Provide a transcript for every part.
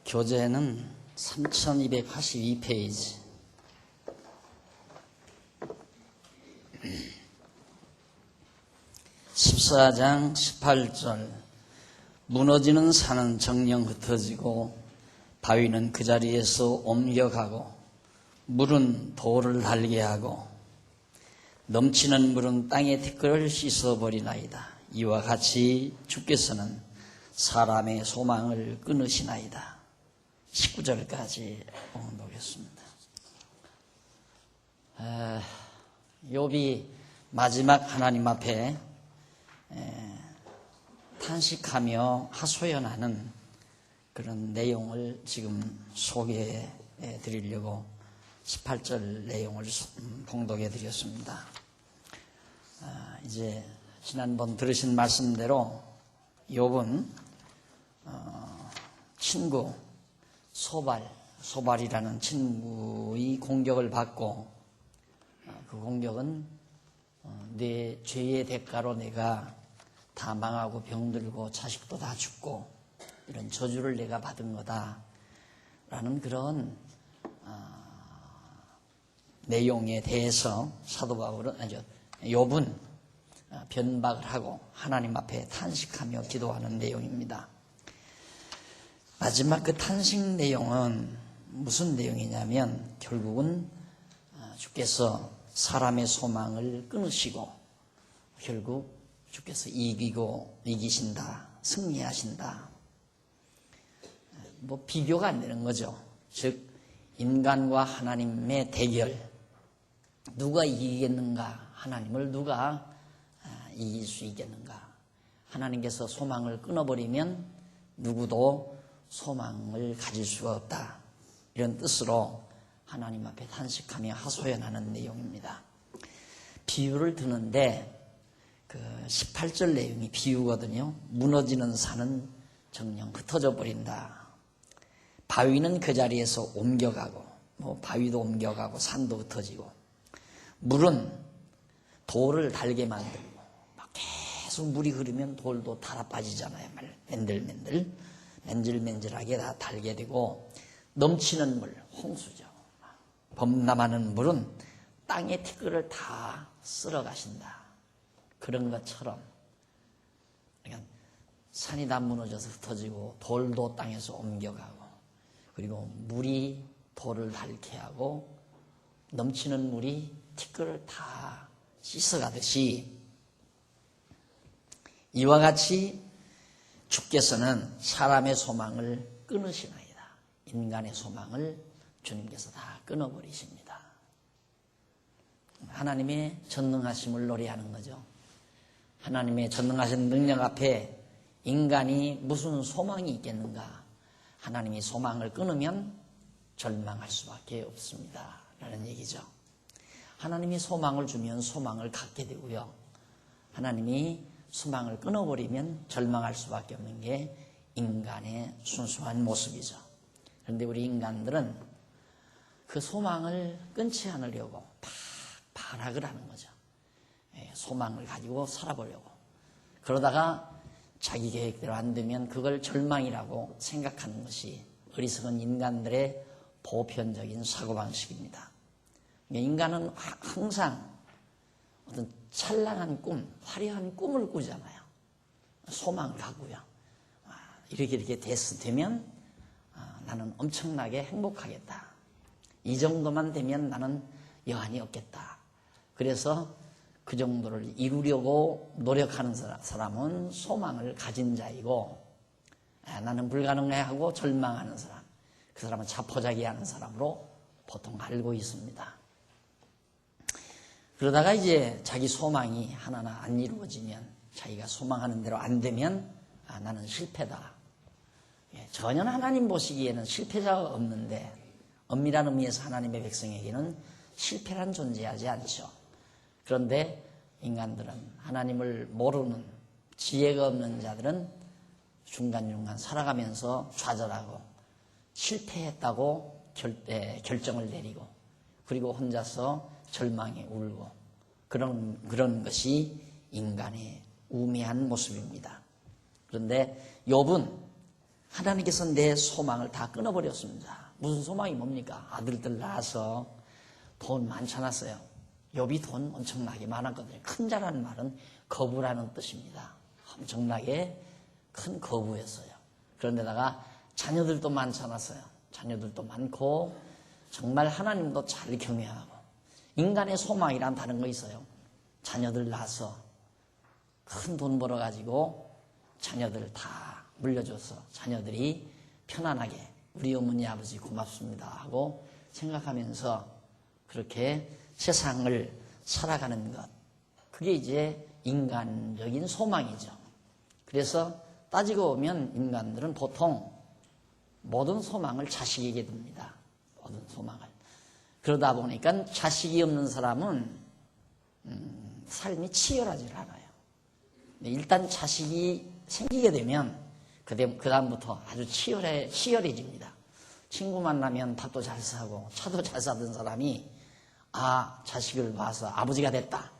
교재는 3282페이지. (14장) 18절. 무너지는 산은 정령 흩어지고 바위는 그 자리에서 옮겨가고 물은 돌을 달게 하고 넘치는 물은 땅의 티끌을 씻어버리나이다. 이와 같이 주께서는 사람의 소망을 끊으시나이다. 19절까지 보겠습니다. 욥이 마지막 하나님 앞에 탄식하며 하소연하는 그런 내용을 지금 소개해 드리려고 18절 내용을 봉독해 드렸습니다. 이제 지난번 들으신 말씀대로 욥은 친구 소발이라는 친구의 공격을 받고 그 공격은 내 죄의 대가로 내가 다 망하고 병들고 자식도 다 죽고 이런 저주를 내가 받은 거다라는 그런 내용에 대해서 사도 바울은 욥은 변박을 하고 하나님 앞에 탄식하며 기도하는 내용입니다. 마지막 그 탄식 내용은 무슨 내용이냐면 결국은 주께서 사람의 소망을 끊으시고 결국 주께서 이기신다, 승리하신다. 뭐 비교가 안 되는 거죠. 즉 인간과 하나님의 대결, 누가 이기겠는가, 하나님을 누가 이길 수 있겠는가. 하나님께서 소망을 끊어버리면 누구도 소망을 가질 수가 없다. 이런 뜻으로 하나님 앞에 탄식하며 하소연하는 내용입니다. 비유를 드는데 그 18절 내용이 비유거든요. 무너지는 산은 정녕 흩어져 버린다. 바위는 그 자리에서 옮겨가고, 바위도 옮겨가고 산도 흩어지고, 물은 돌을 달게 만들고, 막 계속 물이 흐르면 돌도 달아 빠지잖아요. 맨질맨질하게 다 달게 되고, 넘치는 물, 홍수죠. 범람하는 물은 땅의 티끌을 다 쓸어 가신다. 그런 것처럼 그러니까 산이 다 무너져서 흩어지고 돌도 땅에서 옮겨가고 그리고 물이 돌을 닳게 하고 넘치는 물이 티끌을 다 씻어가듯이 이와 같이 주께서는 사람의 소망을 끊으시나이다. 인간의 소망을 주님께서 다 끊어버리십니다. 하나님의 전능하심을 노래하는 거죠. 하나님의 전능하신 능력 앞에 인간이 무슨 소망이 있겠는가? 하나님이 소망을 끊으면 절망할 수밖에 없습니다. 라는 얘기죠. 하나님이 소망을 주면 소망을 갖게 되고요. 하나님이 소망을 끊어버리면 절망할 수밖에 없는 게 인간의 순수한 모습이죠. 그런데 우리 인간들은 그 소망을 끊지 않으려고 발악을 하는 거죠. 소망을 가지고 살아보려고. 그러다가 자기 계획대로 안 되면 그걸 절망이라고 생각하는 것이 어리석은 인간들의 보편적인 사고방식입니다. 인간은 항상 어떤 찬란한 꿈, 화려한 꿈을 꾸잖아요. 소망을 갖고요. 이렇게 되면 나는 엄청나게 행복하겠다. 이 정도만 되면 나는 여한이 없겠다. 그래서 그 정도를 이루려고 노력하는 사람은 소망을 가진 자이고 나는 불가능해 하고 절망하는 사람, 그 사람은 자포자기하는 사람으로 보통 알고 있습니다. 그러다가 이제 자기 소망이 하나하나 안 이루어지면 자기가 소망하는 대로 안 되면 나는 실패다. 전혀 하나님 보시기에는 실패자가 없는데 엄밀한 의미에서 하나님의 백성에게는 실패란 존재하지 않죠. 그런데 인간들은 하나님을 모르는 지혜가 없는 자들은 중간중간 살아가면서 좌절하고 실패했다고 결정을 내리고 그리고 혼자서 절망에 울고 그런 것이 인간의 우매한 모습입니다. 그런데 욥은 하나님께서 내 소망을 다 끊어버렸습니다. 무슨 소망이 뭡니까? 아들들 낳아서 돈 많잖았어요. 욥이 돈 엄청나게 많았거든요. 큰 자라는 말은 거부라는 뜻입니다. 엄청나게 큰 거부였어요. 그런데다가 자녀들도 많잖았어요. 자녀들도 많고 정말 하나님도 잘 경외하고 인간의 소망이란 다른 거 있어요. 자녀들 낳아서 큰 돈 벌어가지고 자녀들 다 물려줘서 자녀들이 편안하게 우리 어머니 아버지 고맙습니다 하고 생각하면서 그렇게 세상을 살아가는 것, 그게 이제 인간적인 소망이죠. 그래서 따지고 보면 인간들은 보통 모든 소망을 자식에게 둡니다. 모든 소망을. 그러다 보니까 자식이 없는 사람은 삶이 치열하지 않아요. 일단 자식이 생기게 되면 그 다음부터 아주 치열해집니다. 친구 만나면 밥도 잘 사고 차도 잘 사던 사람이 자식을 봐서 아버지가 됐다.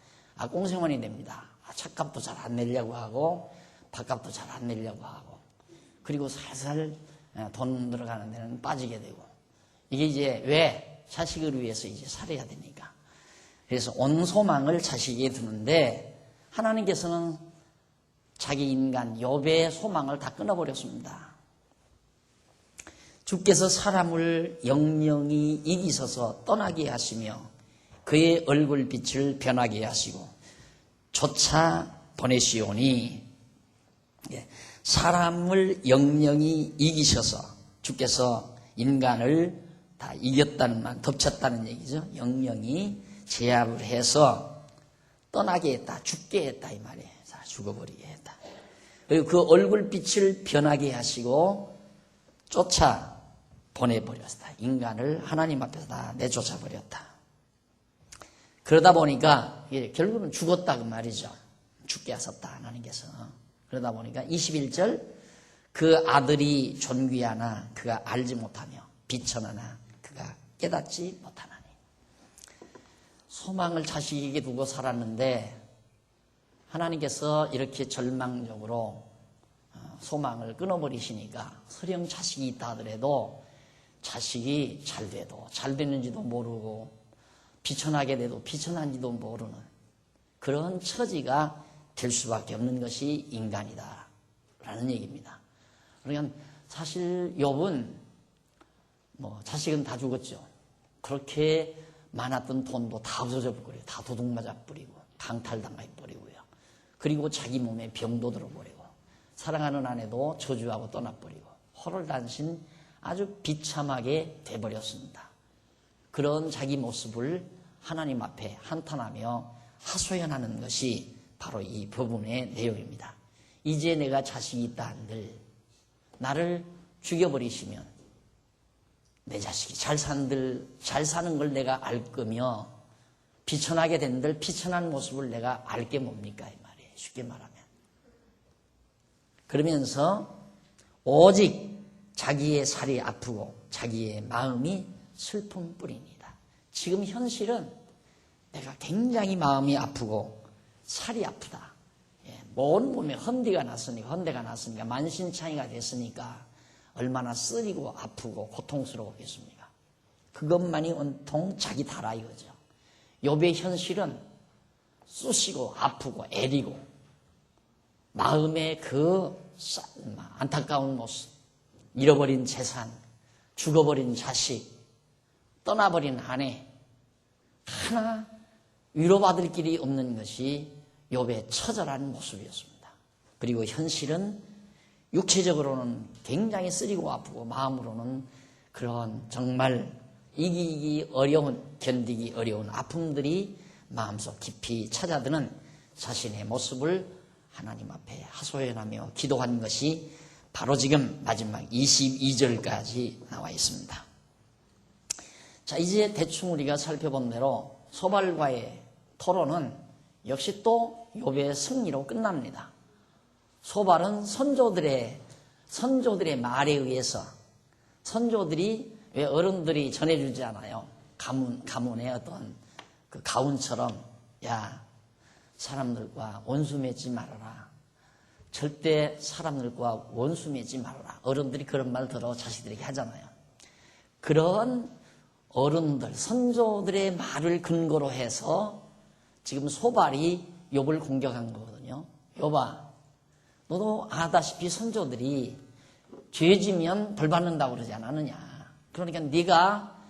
꽁생원이 됩니다. 차값도 잘 안 내려고 하고 밥값도 잘 안 내려고 하고 그리고 살살 돈 들어가는 데는 빠지게 되고 이게 이제 왜? 자식을 위해서 이제 살아야 되니까. 그래서 온 소망을 자식에게 두는데 하나님께서는 자기 인간 욥의 소망을 다 끊어버렸습니다. 주께서 사람을 영영히 이기셔서 떠나게 하시며 그의 얼굴빛을 변하게 하시고 쫓아 보내시오니 사람을 영영히 이기셔서 주께서 인간을 다 이겼다는 말, 덮쳤다는 얘기죠. 영영히 제압을 해서 떠나게 했다, 죽게 했다 이 말이에요. 죽어버리게 했다. 그리고 그 얼굴빛을 변하게 하시고 쫓아 보내버렸다. 인간을 하나님 앞에서 다 내쫓아 버렸다. 그러다 보니까 결국은 죽었다 그 말이죠. 죽게 하셨다 하나님께서. 그러다 보니까 21절 그 아들이 존귀하나 그가 알지 못하며 비천하나 그가 깨닫지 못하나니. 소망을 자식에게 두고 살았는데 하나님께서 이렇게 절망적으로 소망을 끊어버리시니까 설령 자식이 있다 하더라도 자식이 잘 돼도 잘 되는지도 모르고 비천하게 돼도 비천한지도 모르는 그런 처지가 될 수밖에 없는 것이 인간이다 라는 얘기입니다. 그러니까 사실 욥은 자식은 다 죽었죠. 그렇게 많았던 돈도 다 없어져 버리고 다 도둑 맞아 버리고 강탈당해 버리고요. 그리고 자기 몸에 병도 들어버리고 사랑하는 아내도 저주하고 떠나버리고 호롤단신 아주 비참하게 돼버렸습니다. 그런 자기 모습을 하나님 앞에 한탄하며 하소연하는 것이 바로 이 부분의 내용입니다. 이제 내가 자식이 있다 한들 나를 죽여버리시면 내 자식이 잘 사는 걸 내가 알 거며 비천하게 된들 비천한 모습을 내가 알게 뭡니까 이 말이에요. 쉽게 말하면. 그러면서 오직 자기의 살이 아프고 자기의 마음이 슬픔뿐입니다. 지금 현실은 내가 굉장히 마음이 아프고 살이 아프다. 온 몸에 헌대가 났으니까 만신창이가 됐으니까 얼마나 쓰리고 아프고 고통스러웠겠습니까? 그것만이 온통 자기 다라 이거죠. 욥의 현실은 쑤시고 아프고 애리고 마음의 그 안타까운 모습, 잃어버린 재산, 죽어버린 자식, 떠나버린 아내 하나 위로받을 길이 없는 것이 욥의 처절한 모습이었습니다. 그리고 현실은 육체적으로는 굉장히 쓰리고 아프고 마음으로는 그런 정말 이기기 어려운, 견디기 어려운 아픔들이 마음속 깊이 찾아드는 자신의 모습을 하나님 앞에 하소연하며 기도한 것이 바로 지금 마지막 22절까지 나와 있습니다. 자, 이제 대충 우리가 살펴본 대로 소발과의 토론은 역시 또 욥의 승리로 끝납니다. 소발은 선조들의 말에 의해서 선조들이 왜 어른들이 전해주지 않아요? 가문의 어떤 그 가훈처럼 야 사람들과 원수 맺지 말아라. 절대 사람들과 원수 맺지 말라. 어른들이 그런 말 들어 자식들에게 하잖아요. 그런 어른들, 선조들의 말을 근거로 해서 지금 소발이 욥을 공격한 거거든요. 욥아, 너도 아다시피 선조들이 죄지면 벌 받는다고 그러지 않았느냐. 그러니까 네가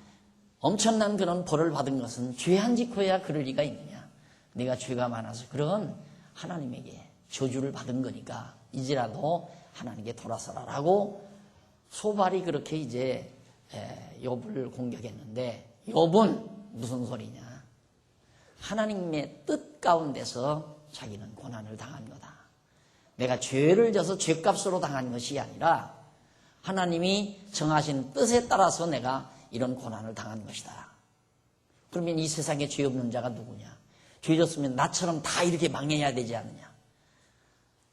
엄청난 그런 벌을 받은 것은 죄 안 짓고야 그럴 리가 있느냐. 네가 죄가 많아서 그런 하나님에게 저주를 받은 거니까 이제라도 하나님께 돌아서라라고 소발이 그렇게 이제 욥을 공격했는데 욥은 무슨 소리냐. 하나님의 뜻 가운데서 자기는 고난을 당한 거다. 내가 죄를 져서 죄값으로 당한 것이 아니라 하나님이 정하신 뜻에 따라서 내가 이런 고난을 당한 것이다. 그러면 이 세상에 죄 없는 자가 누구냐? 죄 졌으면 나처럼 다 이렇게 망해야 되지 않느냐?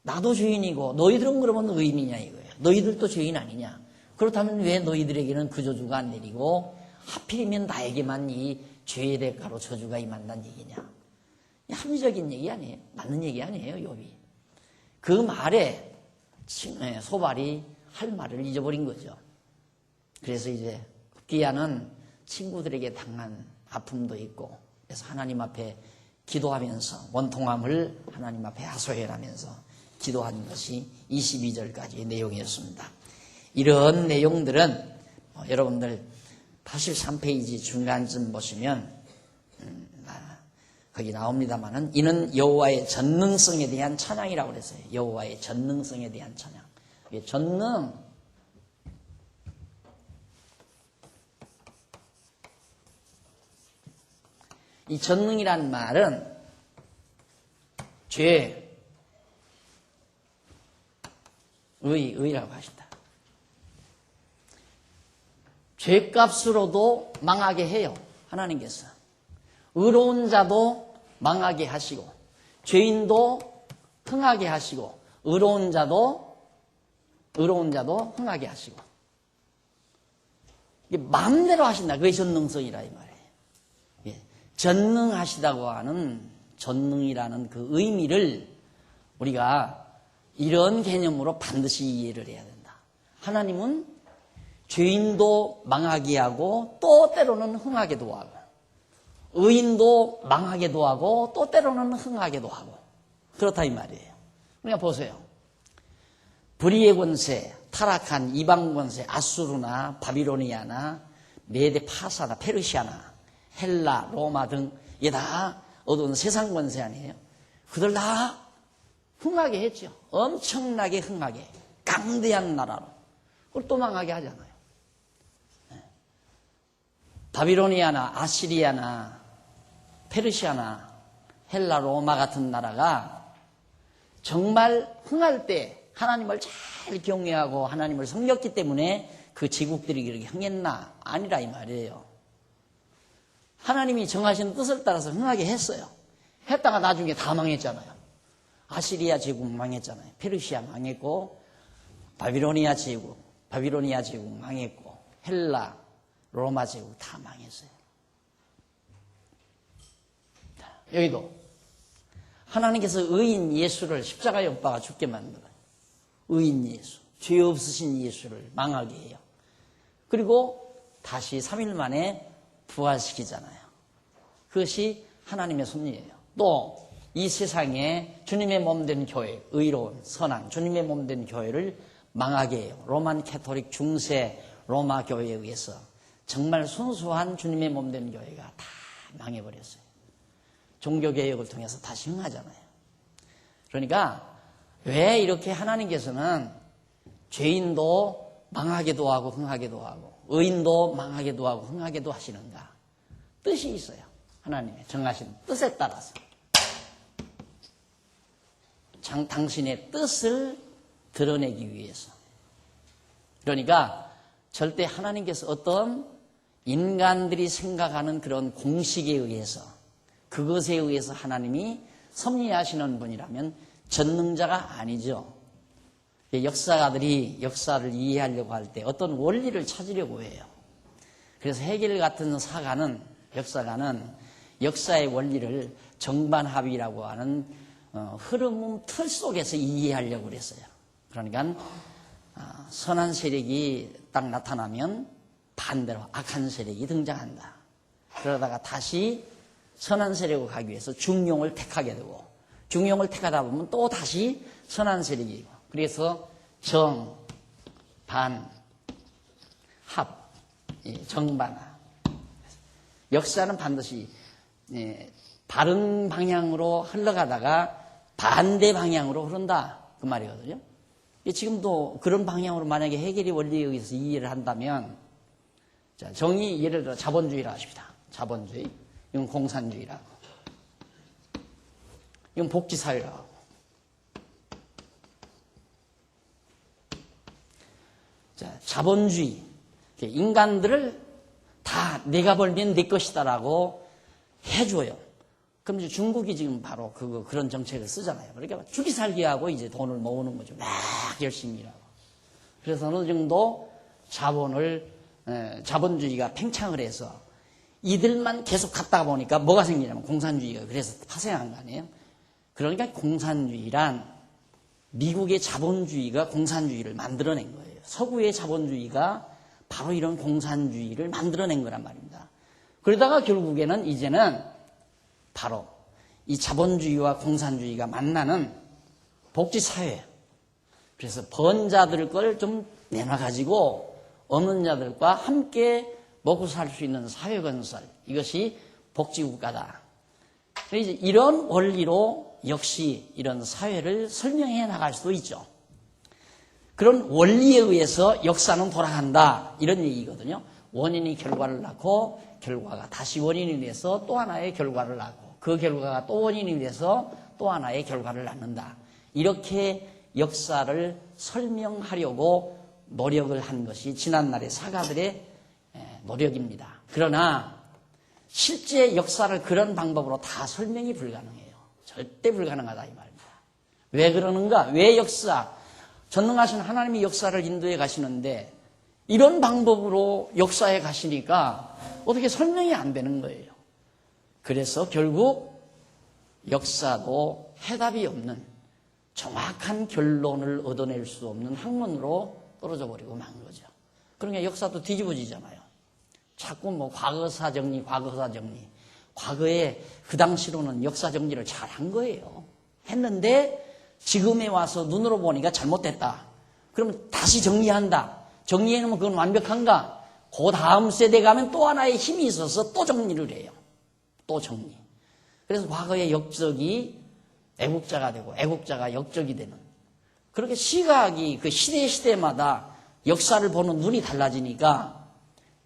나도 죄인이고 너희들은 그러면 의인이냐 이거예요. 너희들도 죄인 아니냐? 그렇다면 왜 너희들에게는 그 저주가 안 내리고 하필이면 나에게만 이 죄의 대가로 저주가 임한다는 얘기냐? 합리적인 얘기 아니에요. 맞는 얘기 아니에요. 욥이. 그 말에 소발이 할 말을 잊어버린 거죠. 그래서 이제 급기야는 친구들에게 당한 아픔도 있고 그래서 하나님 앞에 기도하면서 원통함을 하나님 앞에 하소연하면서 기도한 것이 22절까지의 내용이었습니다. 이런 내용들은 여러분들 83페이지 중간쯤 보시면 거기 나옵니다만은 이는 여호와의 전능성에 대한 찬양이라고 그랬어요. 여호와의 전능성에 대한 찬양. 전능, 이 전능이란 말은 의라고 하신다. 죄값으로도 망하게 해요. 하나님께서. 의로운 자도 망하게 하시고 죄인도 흥하게 하시고 의로운 자도 흥하게 하시고 이게 마음대로 하신다. 그게 전능성이라 이 말이에요. 예. 전능하시다고 하는 전능이라는 그 의미를 우리가 이런 개념으로 반드시 이해를 해야 된다. 하나님은 죄인도 망하게 하고 또 때로는 흥하게도 하고 의인도 망하게도 하고 또 때로는 흥하게도 하고 그렇다 이 말이에요. 그러니까 보세요. 불의의 권세, 타락한 이방 권세, 아수르나 바빌로니아나 메데 파사나 페르시아나 헬라, 로마 등 이게 다 어두운 세상 권세 아니에요. 그들 다 흥하게 했죠. 엄청나게 흥하게 강대한 나라로 그걸 또 망하게 하잖아요. 바빌로니아나 아시리아나 페르시아나 헬라, 로마 같은 나라가 정말 흥할 때 하나님을 잘 경외하고 하나님을 섬겼기 때문에 그 제국들이 그렇게 흥했나? 아니라 이 말이에요. 하나님이 정하신 뜻을 따라서 흥하게 했어요. 했다가 나중에 다 망했잖아요. 아시리아 제국 망했잖아요. 페르시아 망했고 바빌로니아 제국 망했고 헬라, 로마 제국 다 망했어요. 여기도 하나님께서 의인 예수를 십자가에 못 박아 죽게 만들어요. 의인 예수, 죄 없으신 예수를 망하게 해요. 그리고 다시 3일 만에 부활시키잖아요. 그것이 하나님의 섭리예요. 또 이 세상에 주님의 몸된 교회, 의로운, 선한 주님의 몸된 교회를 망하게 해요. 로만 캐토릭 중세 로마 교회에 의해서 정말 순수한 주님의 몸된 교회가 다 망해버렸어요. 종교개혁을 통해서 다시 흥하잖아요. 그러니까 왜 이렇게 하나님께서는 죄인도 망하게도 하고 흥하게도 하고 의인도 망하게도 하고 흥하게도 하시는가? 뜻이 있어요. 하나님의 정하신 뜻에 따라서. 당신의 뜻을 드러내기 위해서. 그러니까 절대 하나님께서 어떤 인간들이 생각하는 그런 공식에 의해서 그것에 의해서 하나님이 섭리하시는 분이라면 전능자가 아니죠. 역사가들이 역사를 이해하려고 할 때 어떤 원리를 찾으려고 해요. 그래서 헤겔 같은 역사가는 역사의 원리를 정반합이라고 하는 흐름 틀 속에서 이해하려고 그랬어요. 그러니까 선한 세력이 딱 나타나면 반대로 악한 세력이 등장한다. 그러다가 다시 선한 세력으로 가기 위해서 중용을 택하게 되고, 중용을 택하다 보면 또 다시 선한 세력이고, 그래서 정, 반, 합, 정반합. 역사는 반드시 바른 방향으로 흘러가다가 반대 방향으로 흐른다, 그 말이거든요. 지금도 그런 방향으로 만약에 해결의 원리에 의해서 이해를 한다면, 자, 정의, 예를 들어 자본주의라 하십니다. 자본주의. 이건 공산주의라고. 이건 복지사회라고. 자, 자본주의. 인간들을 다 내가 벌면 내 것이다라고 해줘요. 그럼 이제 중국이 지금 바로 그런 정책을 쓰잖아요. 그러니까 죽이 살기 하고 이제 돈을 모으는 거죠. 막 열심히 일하고. 그래서 어느 정도 자본주의가 팽창을 해서 이들만 계속 갔다가 보니까 뭐가 생기냐면 공산주의가 그래서 파생한 거 아니에요. 그러니까 공산주의란 미국의 자본주의가 공산주의를 만들어낸 거예요. 서구의 자본주의가 바로 이런 공산주의를 만들어낸 거란 말입니다. 그러다가 결국에는 이제는 바로 이 자본주의와 공산주의가 만나는 복지사회. 그래서 번 자들 걸 좀 내놔가지고 없는 자들과 함께 먹고 살 수 있는 사회 건설. 이것이 복지국가다. 이제 이런 원리로 역시 이런 사회를 설명해 나갈 수도 있죠. 그런 원리에 의해서 역사는 돌아간다. 이런 얘기거든요. 원인이 결과를 낳고 결과가 다시 원인이 돼서 또 하나의 결과를 낳고 그 결과가 또 원인이 돼서 또 하나의 결과를 낳는다. 이렇게 역사를 설명하려고 노력을 한 것이 지난날의 사가들의 노력입니다. 그러나 실제 역사를 그런 방법으로 다 설명이 불가능해요. 절대 불가능하다 이 말입니다. 왜 그러는가? 왜 역사? 전능하신 하나님이 역사를 인도해 가시는데 이런 방법으로 역사에 가시니까 어떻게 설명이 안 되는 거예요. 그래서 결국 역사도 해답이 없는 정확한 결론을 얻어낼 수 없는 학문으로 떨어져 버리고 만 거죠. 그러니까 역사도 뒤집어지잖아요. 자꾸 뭐 과거사 정리. 과거에 그 당시로는 역사 정리를 잘 한 거예요. 했는데 지금에 와서 눈으로 보니까 잘못됐다. 그러면 다시 정리한다. 정리해놓으면 그건 완벽한가? 그 다음 세대 가면 또 하나의 힘이 있어서 또 정리를 해요. 또 정리. 그래서 과거의 역적이 애국자가 되고 애국자가 역적이 되는. 그렇게 시각이 그 시대마다 역사를 보는 눈이 달라지니까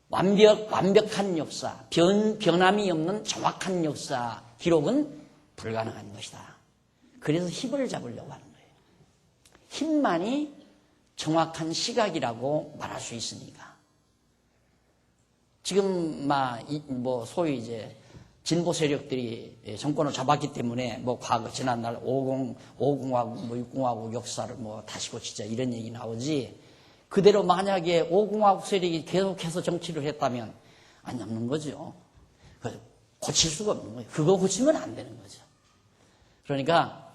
완벽한 역사, 변함이 없는 정확한 역사 기록은 불가능한 것이다. 그래서 힘을 잡으려고 하는 거예요. 힘만이 정확한 시각이라고 말할 수 있으니까. 지금 소위 이제 진보 세력들이 정권을 잡았기 때문에 과거 지난날 5공화국 6공화국 역사를 다시 고치자 이런 얘기 나오지. 그대로 만약에 5공화국 세력이 계속해서 정치를 했다면 안 남는 거죠. 고칠 수가 없는 거예요. 그거 고치면 안 되는 거죠. 그러니까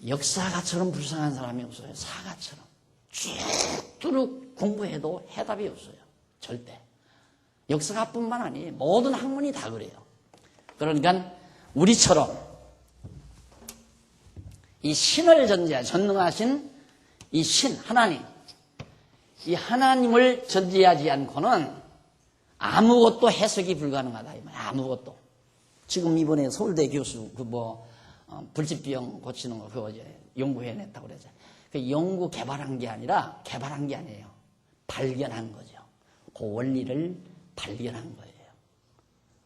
역사가처럼 불쌍한 사람이 없어요. 사가처럼 쭉쭉 공부해도 해답이 없어요. 절대. 역사가뿐만 아니에요. 모든 학문이 다 그래요. 그러니까 우리처럼 이 신을 전능하신 이 신, 하나님, 이 하나님을 전제하지 않고는 아무것도 해석이 불가능하다. 이 말이에요. 아무것도. 지금 이번에 서울대 교수 불치병 고치는 거 그거 이제 연구해냈다고 그러죠. 그 연구 개발한 게 아니라 개발한 게 아니에요. 발견한 거죠. 그 원리를 발견한 거예요.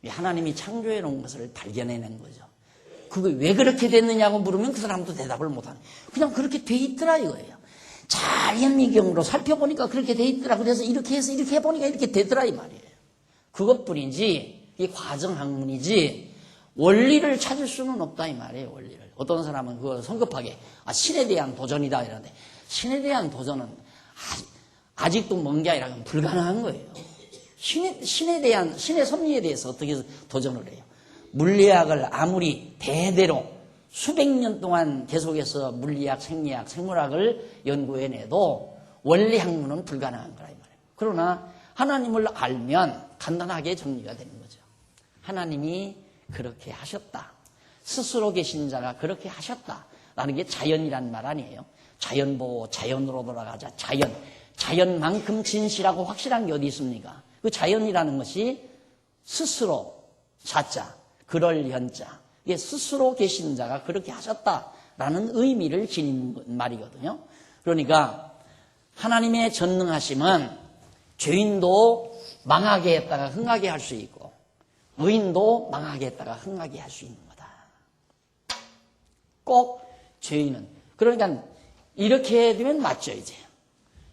하나님이 창조해 놓은 것을 발견해낸 거죠. 그게 왜 그렇게 됐느냐고 물으면 그 사람도 대답을 못하네. 그냥 그렇게 돼 있더라 이거예요. 잘 현미경으로 살펴보니까 그렇게 돼 있더라. 그래서 이렇게 해서 이렇게 해보니까 이렇게 되더라 이 말이에요. 그것뿐이지 이 과정학문이지 원리를 찾을 수는 없다 이 말이에요. 원리를. 어떤 사람은 그걸 성급하게 신에 대한 도전이다 이러는데 신에 대한 도전은 아직도 먼 게 아니라 불가능한 거예요. 신의 섭리에 대해서 어떻게 도전을 해요? 물리학을 아무리 대대로 수백 년 동안 계속해서 물리학, 생리학, 생물학을 연구해내도 원리 학문은 불가능한 거라 이 말이에요. 그러나 하나님을 알면 간단하게 정리가 되는 거죠. 하나님이 그렇게 하셨다. 스스로 계신 자가 그렇게 하셨다라는 게 자연이란 말 아니에요. 자연보호, 자연으로 돌아가자. 자연만큼 진실하고 확실한 게 어디 있습니까? 그 자연이라는 것이 스스로 자자, 그럴 현자, 이게 스스로 계신 자가 그렇게 하셨다라는 의미를 지닌 말이거든요. 그러니까 하나님의 전능하심은 죄인도 망하게 했다가 흥하게 할 수 있고 의인도 망하게 했다가 흥하게 할 수 있는 거다. 꼭 죄인은. 그러니까 이렇게 되면 맞죠, 이제.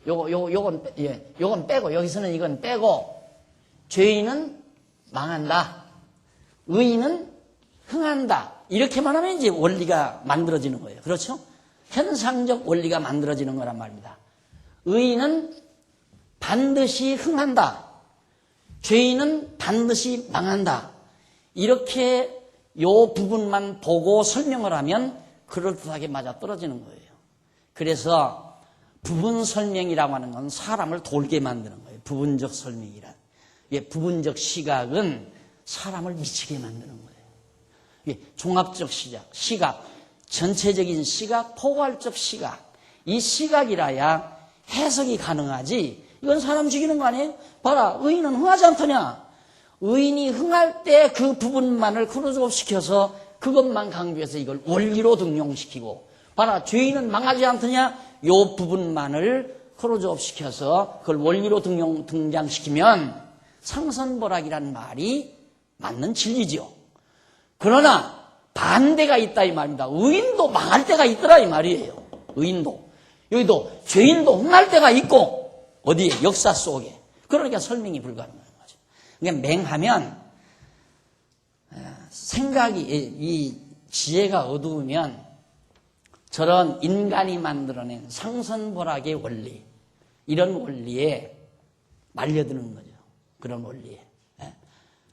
요건 빼고, 여기서는 이건 빼고, 죄인은 망한다. 의인은 흥한다. 이렇게만 하면 이제 원리가 만들어지는 거예요. 그렇죠? 현상적 원리가 만들어지는 거란 말입니다. 의인은 반드시 흥한다. 죄인은 반드시 망한다. 이렇게 요 부분만 보고 설명을 하면 그럴듯하게 맞아떨어지는 거예요. 그래서 부분 설명이라고 하는 건 사람을 돌게 만드는 거예요. 부분적 설명이란. 부분적 시각은 사람을 미치게 만드는 거예요. 종합적 시각, 전체적인 시각, 포괄적 시각. 이 시각이라야 해석이 가능하지. 이건 사람 죽이는 거 아니에요? 봐라, 의인은 흥하지 않더냐? 의인이 흥할 때 그 부분만을 크로즈업시켜서 그것만 강조해서 이걸 원리로 등용시키고, 봐라, 죄인은 망하지 않더냐? 요 부분만을 크로즈업시켜서 그걸 원리로 등장시키면 상선벌학이라는 말이 맞는 진리죠. 그러나 반대가 있다 이 말입니다. 의인도 망할 때가 있더라 이 말이에요. 의인도. 여기도 죄인도 흥할 때가 있고 어디에? 역사 속에. 그러니까 설명이 불가능한 거죠. 그러니까 맹하면 생각이 이 지혜가 어두우면 저런 인간이 만들어낸 상선벌학의 원리, 이런 원리에 말려드는 거죠. 그런 원리에.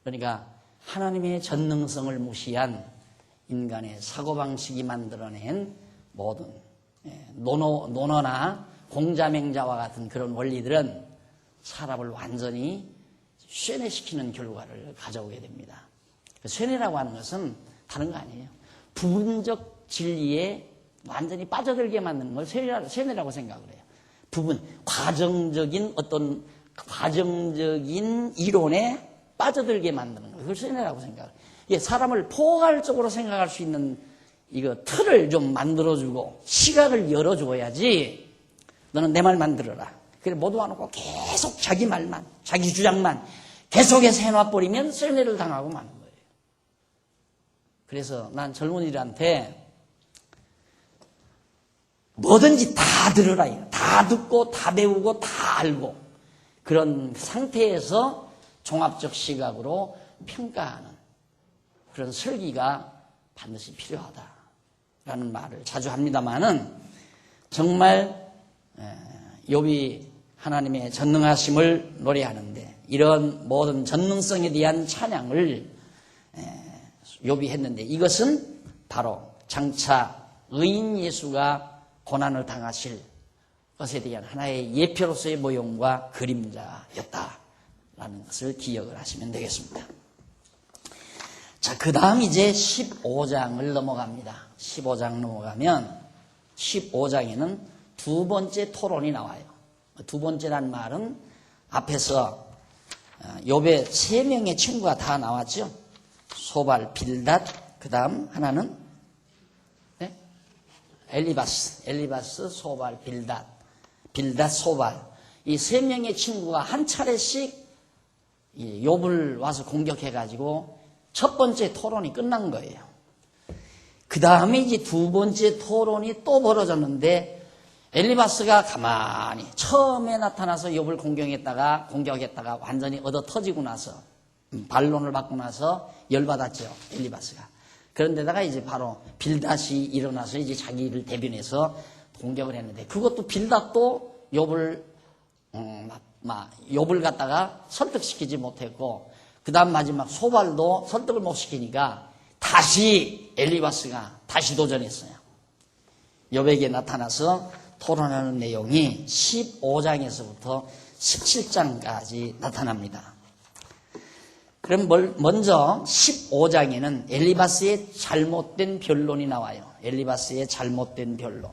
그러니까 하나님의 전능성을 무시한 인간의 사고방식이 만들어낸 모든 논어나 공자맹자와 같은 그런 원리들은 사람을 완전히 쇠뇌시키는 결과를 가져오게 됩니다. 쇠뇌라고 하는 것은 다른 거 아니에요. 부분적 진리에 완전히 빠져들게 만드는 걸 쇠뇌라고 생각을 해요. 과정적인 이론에 빠져들게 만드는 거. 그걸 쇠뇌라고 생각해요. 사람을 포괄적으로 생각할 수 있는 이거 틀을 좀 만들어주고 시각을 열어줘야지. 너는 내 말만 들어라. 그래 모두 와놓고 계속 자기 말만, 자기 주장만 계속해서 해놔버리면 쇠뇌를 당하고 마는 거예요. 그래서 난 젊은이들한테 뭐든지 다 들으라. 다 듣고 다 배우고 다 알고 그런 상태에서 종합적 시각으로 평가하는 그런 설기가 반드시 필요하다라는 말을 자주 합니다마는 정말 욥이 하나님의 전능하심을 노래하는데 이런 모든 전능성에 대한 찬양을 욥이 했는데 이것은 바로 장차 의인 예수가 고난을 당하실 것에 대한 하나의 예표로서의 모형과 그림자였다라는 것을 기억을 하시면 되겠습니다. 자, 그 다음 이제 15장을 넘어갑니다. 15장 넘어가면 15장에는 두 번째 토론이 나와요. 두 번째란 말은 앞에서 욥의 세 명의 친구가 다 나왔죠. 소발, 빌닷, 그 다음 하나는 엘리바스, 소발, 빌닷, 소발. 이 세 명의 친구가 한 차례씩 욥을 와서 공격해가지고 첫 번째 토론이 끝난 거예요. 그 다음에 이제 두 번째 토론이 또 벌어졌는데 엘리바스가 가만히 처음에 나타나서 욥을 공격했다가 완전히 얻어 터지고 나서 반론을 받고 나서 열받았죠. 엘리바스가. 그런데다가 이제 바로 빌닷이 일어나서 이제 자기를 대변해서 공격을 했는데 그것도 빌닷도 욥을 갖다가 설득시키지 못했고 그 다음 마지막 소발도 설득을 못 시키니까 다시 엘리바스가 다시 도전했어요. 욥에게 나타나서 토론하는 내용이 15장에서부터 17장까지 나타납니다. 그럼 먼저 15장에는 엘리바스의 잘못된 변론이 나와요. 엘리바스의 잘못된 변론.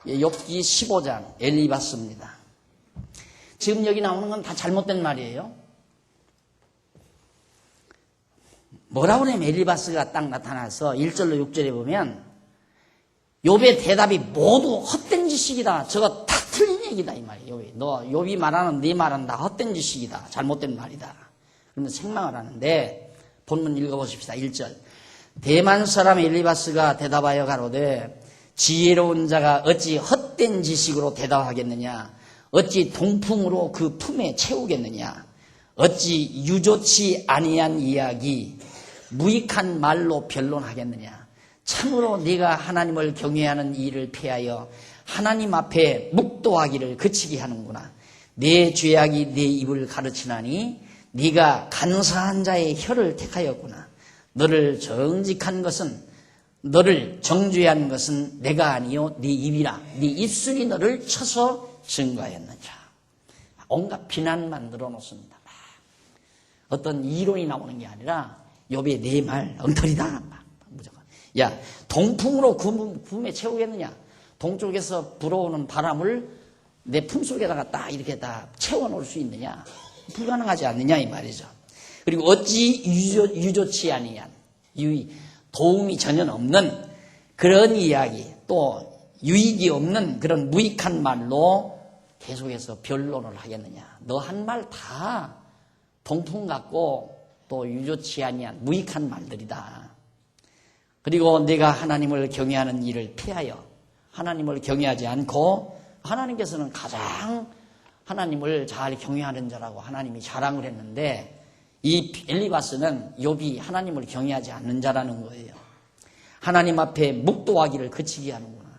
욥기 15장 엘리바스입니다. 지금 여기 나오는 건 다 잘못된 말이에요. 뭐라고 그러면 엘리바스가 딱 나타나서 1절로 6절에 보면 욥의 대답이 모두 헛된 지식이다. 저거 다 틀린 얘기다 이 말이에요. 욥이 말하는 네 말은 다 헛된 지식이다. 잘못된 말이다. 그러면서 책망을 하는데 본문 읽어보십시다. 1절. 대만 사람 엘리바스가 대답하여 가로되 지혜로운 자가 어찌 헛된 지식으로 대답하겠느냐? 어찌 동풍으로 그 품에 채우겠느냐? 어찌 유조치 아니한 이야기, 무익한 말로 변론하겠느냐? 참으로 네가 하나님을 경외하는 일을 피하여 하나님 앞에 묵도하기를 그치게 하는구나. 내 죄악이 내 입을 가르치나니 네가 간사한 자의 혀를 택하였구나. 너를 정죄한 것은 내가 아니요 네 입이라. 네 입술이 너를 쳐서 증거하였느니라. 온갖 비난만 늘어놓습니다. 어떤 이론이 나오는 게 아니라 욥의 네 말 엉터리다. 무조건. 야, 동풍으로 품에 채우겠느냐? 동쪽에서 불어오는 바람을 내 품속에다가 딱 이렇게 다 채워놓을 수 있느냐? 불가능하지 않느냐 이 말이죠. 그리고 어찌 유조치 아니한 도움이 전혀 없는 그런 이야기, 또 유익이 없는 그런 무익한 말로 계속해서 변론을 하겠느냐. 너 한 말 다 동풍 같고 또 유조치 아니한 무익한 말들이다. 그리고 내가 하나님을 경외하는 일을 피하여 하나님을 경외하지 않고 하나님께서는 가장 하나님을 잘 경외하는 자라고 하나님이 자랑을 했는데 이 엘리바스는 욥이 하나님을 경외하지 않는 자라는 거예요. 하나님 앞에 묵도하기를 그치게 하는구나.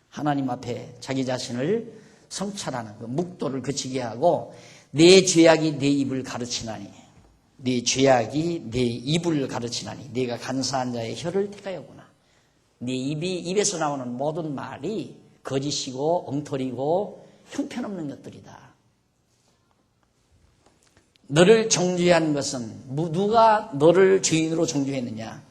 하나님 앞에 자기 자신을 성찰하는 그 묵도를 그치게 하고 내 죄악이 내 입을 가르치나니 네 죄악이 내 입을 가르치나니 네가 간사한 자의 혀를 택하였구나. 네 입에서 나오는 모든 말이 거짓이고 엉터리고 형편없는 것들이다. 너를 정죄한 것은 누가 너를 죄인으로 정죄했느냐?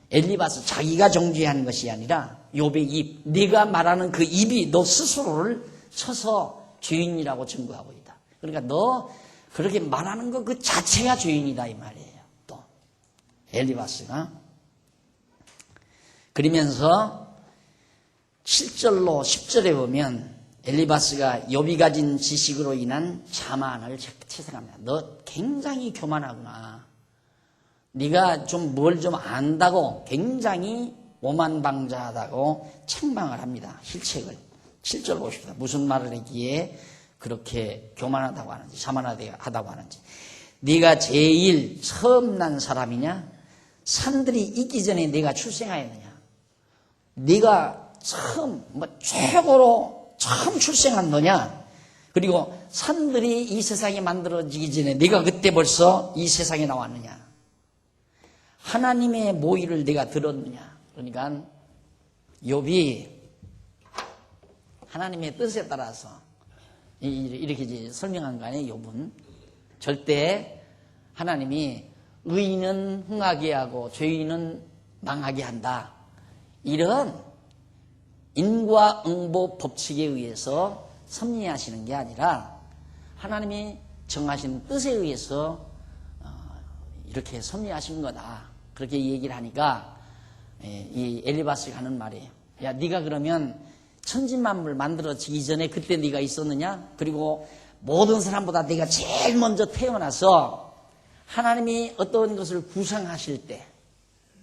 엘리바스 자기가 정죄한 것이 아니라 욥의 입, 네가 말하는 그 입이 너 스스로를 쳐서 죄인이라고 증거하고 있다. 그러니까 너 그렇게 말하는 것 그 자체가 죄인이다 이 말이에요. 또 엘리바스가 그러면서 7절로 10절에 보면 엘리바스가 욥이 가진 지식으로 인한 자만을 채색합니다. 너 굉장히 교만하구나. 네가 좀 뭘 좀 안다고 굉장히 오만방자하다고 책망을 합니다. 실책을. 7절 보십시다. 무슨 말을 했기에 그렇게 교만하다고 하는지 자만하다고 하는지. 네가 제일 처음 난 사람이냐? 산들이 있기 전에 네가 출생하였느냐? 네가 최고로 처음 출생한 너냐? 그리고 산들이 이 세상이 만들어지기 전에 네가 그때 벌써 이 세상에 나왔느냐? 하나님의 모의를 네가 들었느냐? 그러니까 욥이 하나님의 뜻에 따라서 이렇게 설명한 거 아니에요. 욥은 절대 하나님이 의인은 흥하게 하고 죄인은 망하게 한다. 이런 인과응보 법칙에 의해서 섭리하시는 게 아니라 하나님이 정하신 뜻에 의해서 이렇게 섭리하신 거다. 그렇게 얘기를 하니까 이 엘리바스가 하는 말이에요. 야, 네가 그러면 천지만물 만들어지기 전에 그때 네가 있었느냐? 그리고 모든 사람보다 네가 제일 먼저 태어나서 하나님이 어떤 것을 구상하실 때,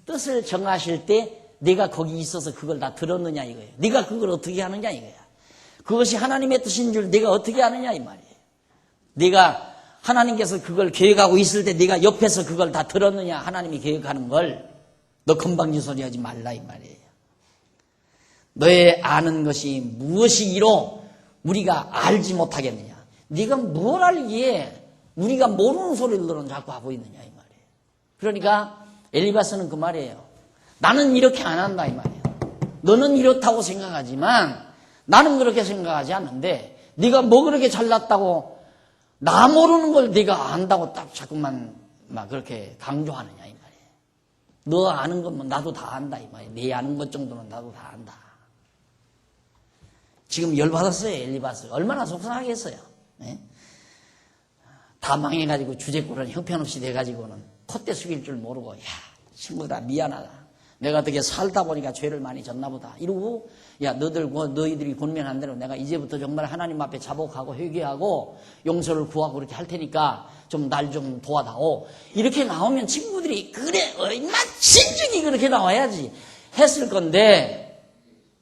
뜻을 정하실 때 네가 거기 있어서 그걸 다 들었느냐 이거예요. 네가 그걸 어떻게 하느냐 이거야. 그것이 하나님의 뜻인 줄 네가 어떻게 아느냐 이 말이에요. 네가 하나님께서 그걸 계획하고 있을 때 네가 옆에서 그걸 다 들었느냐. 하나님이 계획하는 걸. 너 건방진 소리 하지 말라 이 말이에요. 너의 아는 것이 무엇이기로 우리가 알지 못하겠느냐. 네가 뭘 알기에 우리가 모르는 소리들은 자꾸 하고 있느냐 이 말이에요. 그러니까 엘리바스는 그 말이에요. 나는 이렇게 안 한다 이 말이에요. 너는 이렇다고 생각하지만 나는 그렇게 생각하지 않는데 네가 뭐 그렇게 잘났다고 나 모르는 걸 네가 안다고 딱 자꾸만 막 그렇게 강조하느냐 이 말이에요. 너 아는 것만 나도 다 안다 이 말이에요. 네 아는 것 정도는 나도 다 안다. 지금 열받았어요 엘리바스. 얼마나 속상하겠어요. 네? 다 망해가지고 주제꼴은 형편없이 돼가지고는 콧대 숙일 줄 모르고 야 친구다 미안하다. 내가 어떻게 살다 보니까 죄를 많이 졌나 보다. 이러고 야 너희들이 권면한 대로 내가 이제부터 정말 하나님 앞에 자복하고 회개하고 용서를 구하고 그렇게 할 테니까 좀 날 좀 도와다오. 이렇게 나오면 친구들이 그래 얼마 진즉이 그렇게 나와야지 했을 건데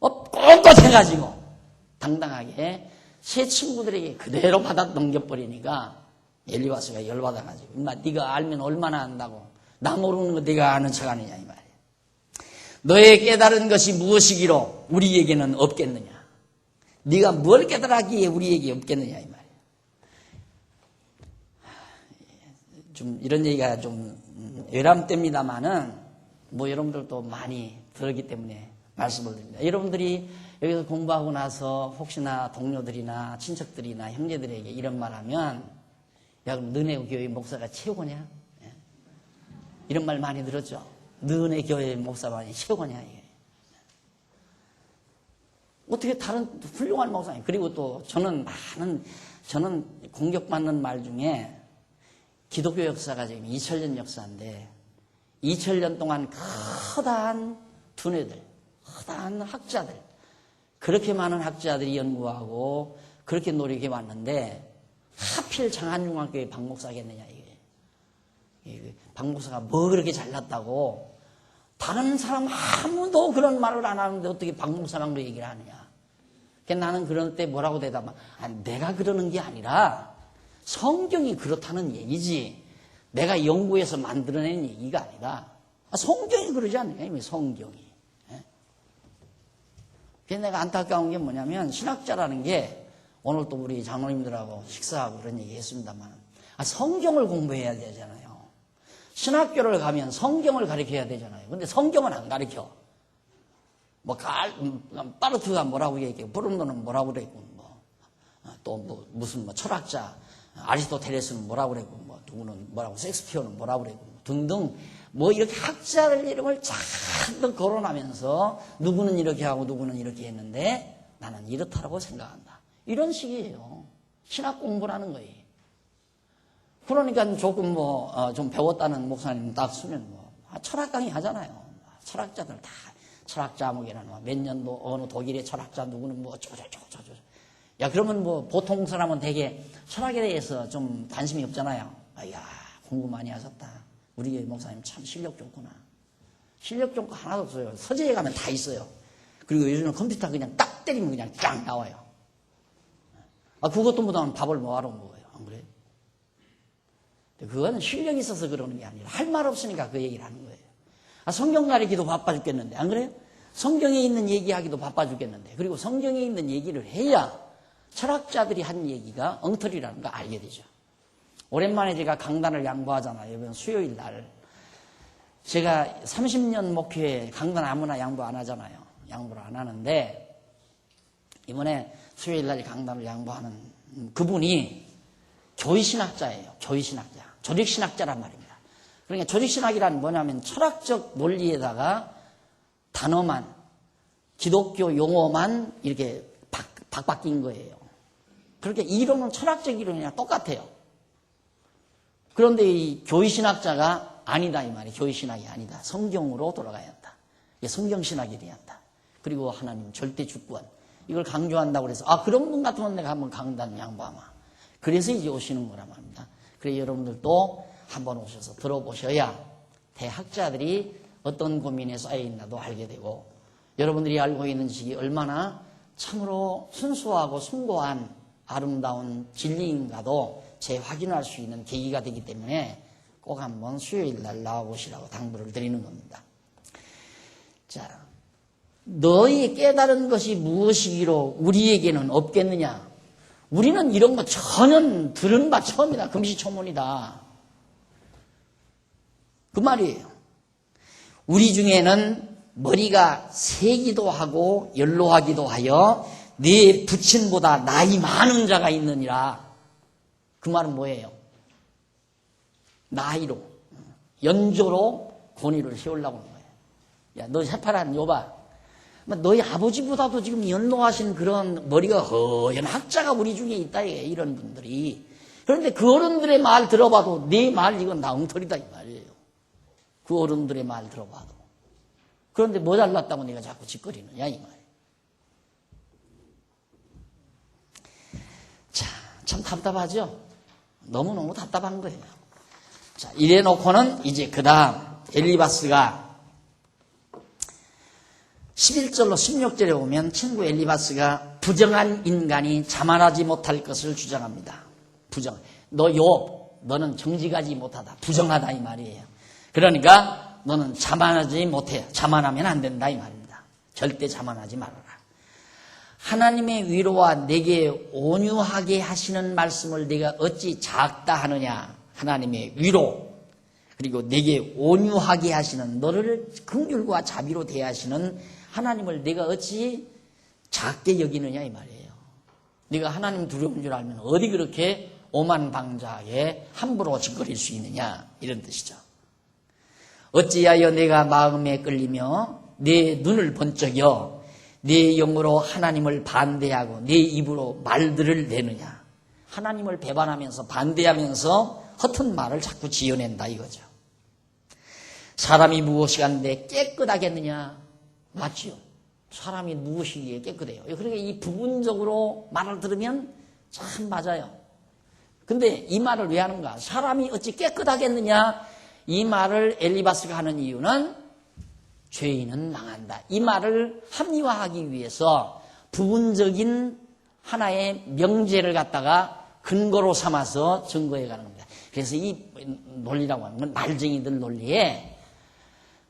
꼿꼿해가지고 당당하게 새 친구들에게 그대로 받아 넘겨버리니까 엘리바스가 열받아가지고 인마 네가 알면 얼마나 안다고 나 모르는 거 네가 아는 척하느냐 이 말이야. 너의 깨달은 것이 무엇이기로 우리에게는 없겠느냐. 네가 뭘 깨달았기에 우리에게 없겠느냐 이 말이야. 좀 이런 얘기가 좀 외람됩니다마는 뭐 여러분들도 많이 들었기 때문에 말씀을 드립니다. 여러분들이 여기서 공부하고 나서 혹시나 동료들이나 친척들이나 형제들에게 이런 말하면 야 그럼 너네 교회 목사가 최고냐? 이런 말 많이 들었죠. 너네 교회 목사만이 최고냐 이게. 어떻게 다른 훌륭한 목사님. 그리고 또 저는 공격받는 말 중에 기독교 역사가 지금 2000년 역사인데 2000년 동안 커다란 두뇌들, 커다란 학자들, 그렇게 많은 학자들이 연구하고 그렇게 노력해 왔는데 하필 장안중앙교회 박 목사겠느냐 이게. 박 목사가 뭐 그렇게 잘났다고 다른 사람 아무도 그런 말을 안 하는데 어떻게 박 목사만 그 얘기를 하느냐. 그러니까 나는 그럴 때 뭐라고 대답하면 내가 그러는 게 아니라 성경이 그렇다는 얘기지 내가 연구해서 만들어낸 얘기가 아니라 성경이 그러지 않느냐 이미 성경이. 그래서 내가 안타까운 게 뭐냐면 신학자라는 게 오늘 또 우리 장로님들하고 식사하고 그런 얘기 했습니다만 성경을 공부해야 되잖아요. 신학교를 가면 성경을 가르쳐야 되잖아요. 근데 성경은 안 가르쳐. 파르트가 뭐라고 얘기해. 브룬노는 뭐라고 그랬고, 무슨 철학자, 아리스토텔레스는 뭐라고 그랬고, 누구는 뭐라고, 섹스피어는 뭐라고 그랬고, 등등, 이렇게 학자들 이름을 잔뜩 거론하면서 누구는 이렇게 하고 누구는 이렇게 했는데 나는 이렇다라고 생각한다. 이런 식이에요. 신학 공부라는 거예요. 그러니까 조금 좀 배웠다는 목사님 딱 쓰면 철학 강의 하잖아요. 철학자들 다 철학자 목이라는 몇 년도 어느 독일의 철학자 누구는 야 그러면 보통 사람은 되게 철학에 대해서 좀 관심이 없잖아요. 야 공부 많이 하셨다. 우리 교회 목사님 참 실력 좋구나. 실력 좋고 하나도 없어요. 서재에 가면 다 있어요. 그리고 요즘은 컴퓨터 그냥 딱 때리면 그냥 쫙 나와요. 그것도 못하면 밥을 뭐하러 먹어요. 안 그래요? 그거는 실력이 있어서 그러는 게 아니라 할 말 없으니까 그 얘기를 하는 거예요. 성경 가리기도 바빠 죽겠는데 안 그래요? 성경에 있는 얘기하기도 바빠 죽겠는데 그리고 성경에 있는 얘기를 해야 철학자들이 한 얘기가 엉터리라는 걸 알게 되죠. 오랜만에 제가 강단을 양보하잖아요. 이번 수요일 날 제가 30년 목회에 강단 아무나 양보 안 하잖아요. 양보를 안 하는데 이번에 수요일 날 강단을 양보하는 그분이 교리신학자예요. 교리신학자. 조직신학자란 말입니다. 그러니까 조직신학이란 뭐냐면 철학적 논리에다가 단어만, 기독교 용어만 이렇게 바뀐 거예요. 그렇게 이론은 철학적 이론이랑 똑같아요. 그런데 이 교리신학자가 아니다 이 말이에요. 교리신학이 아니다. 성경으로 돌아가야 한다. 성경신학이 돼야 한다. 그리고 하나님 절대 주권. 이걸 강조한다고 그래서 그런 분 같으면 내가 한번 강단 양보하마. 그래서 이제 오시는 거란 말입니다. 그래서 여러분들도 한번 오셔서 들어보셔야 대학자들이 어떤 고민에 쌓여있나도 알게 되고 여러분들이 알고 있는 지식이 얼마나 참으로 순수하고 숭고한 아름다운 진리인가도 재확인할 수 있는 계기가 되기 때문에 꼭 한번 수요일 날 나와보시라고 당부를 드리는 겁니다. 자, 너희 깨달은 것이 무엇이기로 우리에게는 없겠느냐? 우리는 이런 거 전혀 들은 바 처음이다. 금시초문이다. 그 말이에요. 우리 중에는 머리가 세기도 하고 연로하기도 하여 네 부친보다 나이 많은 자가 있느니라. 그 말은 뭐예요? 나이로, 연조로 권위를 세우려고 하는 거예요. 야, 너 새파란 여봐. 너희 아버지보다도 지금 연로하신 그런 머리가 허연 학자가 우리 중에 있다, 이런 분들이. 그런데 그 어른들의 말 들어봐도 네 말 이건 나 엉터리다 이 말이에요. 그 어른들의 말 들어봐도. 그런데 뭐 잘났다고 네가 자꾸 짓거리느냐 이 말이에요. 자, 참 답답하죠? 너무너무 답답한 거예요. 자, 이래 놓고는 이제 그 다음 엘리바스가 11절로 16절에 오면 친구 엘리바스가 부정한 인간이 자만하지 못할 것을 주장합니다. 부정. 너 욥, 너는 정직하지 못하다. 부정하다 이 말이에요. 그러니까 너는 자만하지 못해. 자만하면 안 된다 이 말입니다. 절대 자만하지 말아라. 하나님의 위로와 내게 온유하게 하시는 말씀을 내가 어찌 작다 하느냐. 하나님의 위로 그리고 내게 온유하게 하시는 너를 긍휼과 자비로 대하시는 하나님을 내가 어찌 작게 여기느냐 이 말이에요. 네가 하나님 두려운 줄 알면 어디 그렇게 오만방자하게 함부로 짓거릴 수 있느냐 이런 뜻이죠. 어찌하여 내가 마음에 끌리며 내 눈을 번쩍여 내 영으로 하나님을 반대하고 내 입으로 말들을 내느냐. 하나님을 배반하면서 반대하면서 허튼 말을 자꾸 지어낸다 이거죠. 사람이 무엇이 한데 깨끗하겠느냐. 맞지요. 사람이 무엇이기에 깨끗해요. 그러니까 이 부분적으로 말을 들으면 참 맞아요. 근데 이 말을 왜 하는가? 사람이 어찌 깨끗하겠느냐? 이 말을 엘리바스가 하는 이유는 죄인은 망한다. 이 말을 합리화하기 위해서 부분적인 하나의 명제를 갖다가 근거로 삼아서 증거해 가는 겁니다. 그래서 이 논리라고 하는 건 말쟁이들 논리에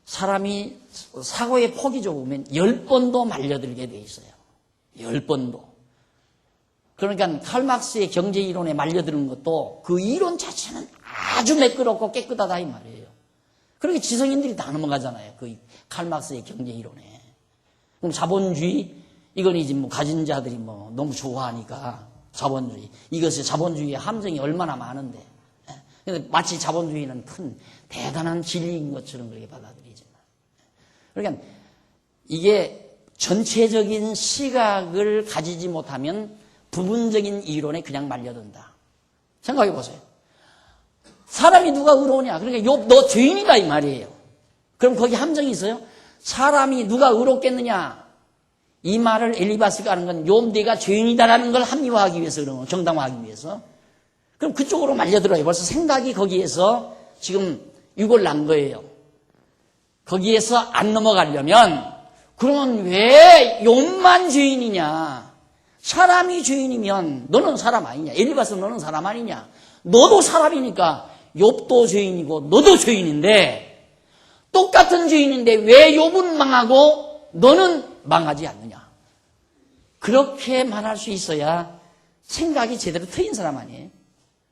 사람이 사고의 폭이 좁으면 10번도 말려들게 돼 있어요. 10번도. 그러니까 칼막스의 경제 이론에 말려드는 것도 그 이론 자체는 아주 매끄럽고 깨끗하다 이 말이에요. 그렇게 지성인들이 다 넘어가잖아요. 그 칼막스의 경제 이론에. 그럼 자본주의 이건 이제 뭐 가진 자들이 뭐 너무 좋아하니까 자본주의. 이것이 자본주의의 함정이 얼마나 많은데. 근데 마치 자본주의는 큰 대단한 진리인 것처럼 그렇게 받아들이지만. 그러니까 이게 전체적인 시각을 가지지 못하면 부분적인 이론에 그냥 말려든다. 생각해 보세요. 사람이 누가 의로우냐? 그러니까 욥 너 죄인이다 이 말이에요. 그럼 거기 함정이 있어요? 사람이 누가 의롭겠느냐? 이 말을 엘리바스가 하는 건 욥 네가 죄인이다라는 걸 합리화하기 위해서 그런 거, 정당화하기 위해서. 그럼 그쪽으로 말려들어요. 벌써 생각이 거기에서 지금 유골 난 거예요. 거기에서 안 넘어가려면 그러면 왜 욥만 죄인이냐? 사람이 죄인이면 너는 사람 아니냐? 엘리바스 너는 사람 아니냐? 너도 사람이니까 욥도 죄인이고 너도 죄인인데 똑같은 죄인인데 왜 욥은 망하고 너는 망하지 않느냐? 그렇게 말할 수 있어야 생각이 제대로 트인 사람 아니에요?